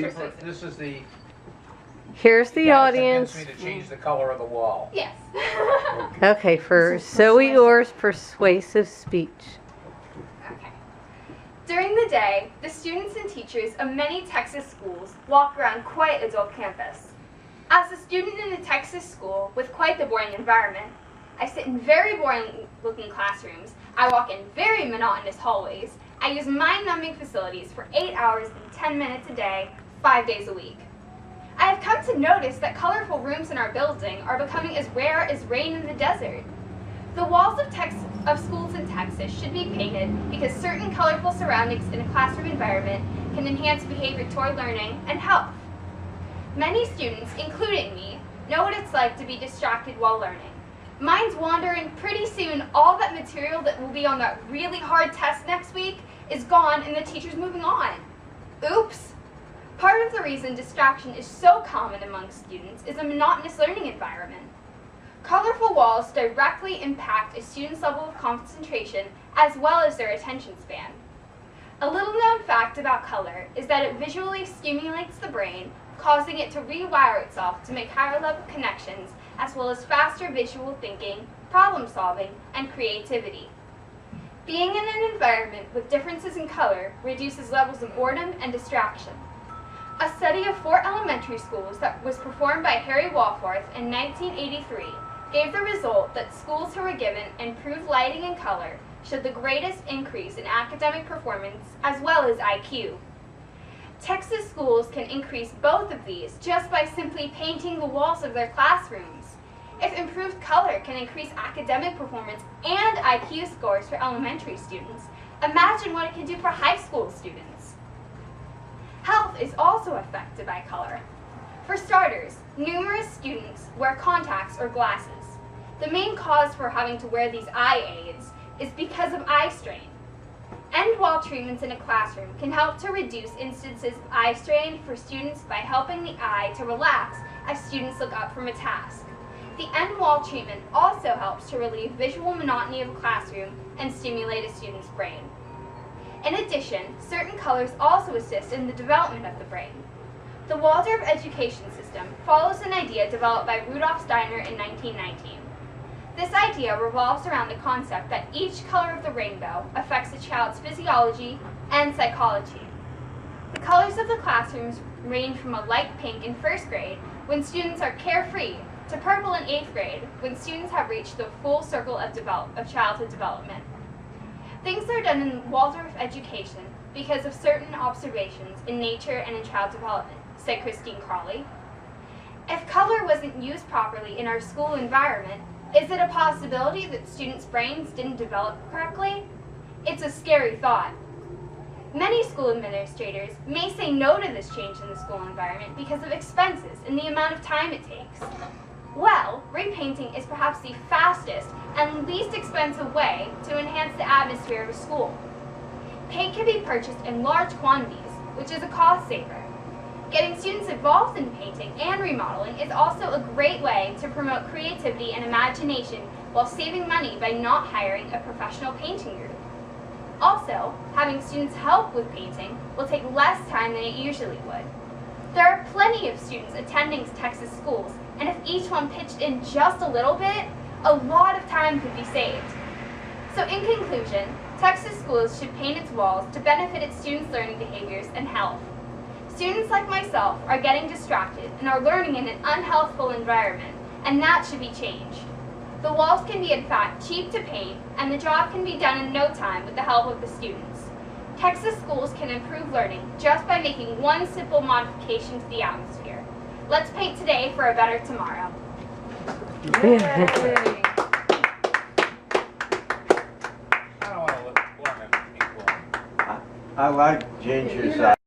This is the... Here's the audience. Convince me to change the color of the wall. Yes. Okay, for zoeyuhr's persuasive speech. Okay. During the day, the students and teachers of many Texas schools walk around quite a dull campus. As a student in a Texas school with quite the boring environment, I sit in very boring-looking classrooms, I walk in very monotonous hallways, I use mind-numbing facilities for 8 hours and 10 minutes a day, 5 days a week. I have come to notice that colorful rooms in our building are becoming as rare as rain in the desert. The walls of schools in Texas should be painted because certain colorful surroundings in a classroom environment can enhance behavior toward learning and health. Many students, including me, know what it's like to be distracted while learning. Minds wander, and pretty soon all that material that will be on that really hard test next week is gone and the teacher's moving on. Oops! Part of the reason distraction is so common among students is a monotonous learning environment. Colorful walls directly impact a student's level of concentration as well as their attention span. A little known fact about color is that it visually stimulates the brain, causing it to rewire itself to make higher level connections as well as faster visual thinking, problem solving, and creativity. Being in an environment with differences in color reduces levels of boredom and distraction. A study of 4 elementary schools that was performed by Harry Walforth in 1983 gave the result that schools who were given improved lighting and color showed the greatest increase in academic performance as well as IQ. Texas schools can increase both of these just by simply painting the walls of their classrooms. If improved color can increase academic performance and IQ scores for elementary students, imagine what it can do for high school students. Health is also affected by color. For starters, numerous students wear contacts or glasses. The main cause for having to wear these eye aids is because of eye strain. End wall treatments in a classroom can help to reduce instances of eye strain for students by helping the eye to relax as students look up from a task. The end wall treatment also helps to relieve visual monotony of a classroom and stimulate a student's brain. In addition, certain colors also assist in the development of the brain. The Waldorf education system follows an idea developed by Rudolf Steiner in 1919. This idea revolves around the concept that each color of the rainbow affects a child's physiology and psychology. The colors of the classrooms range from a light pink in first grade, when students are carefree, to purple in 8th grade, when students have reached the full circle of childhood development. Things are done in Waldorf education because of certain observations in nature and in child development, said Christine Crawley. If color wasn't used properly in our school environment, is it a possibility that students' brains didn't develop correctly? It's a scary thought. Many school administrators may say no to this change in the school environment because of expenses and the amount of time it takes. Well, repainting is perhaps the fastest and least expensive way to enhance the atmosphere of a school. Paint can be purchased in large quantities, which is a cost saver. Getting students involved in painting and remodeling is also a great way to promote creativity and imagination while saving money by not hiring a professional painting group. Also, having students help with painting will take less time than it usually would. There are plenty of students attending Texas schools, and if each one pitched in just a little bit, a lot of time could be saved. So in conclusion, Texas schools should paint its walls to benefit its students' learning behaviors and health. Students like myself are getting distracted and are learning in an unhealthful environment, and that should be changed. The walls can be in fact cheap to paint, and the job can be done in no time with the help of the students. Texas schools can improve learning just by making one simple modification to the atmosphere. Let's paint today for a better tomorrow. I don't want to look blunt. I like Ginger's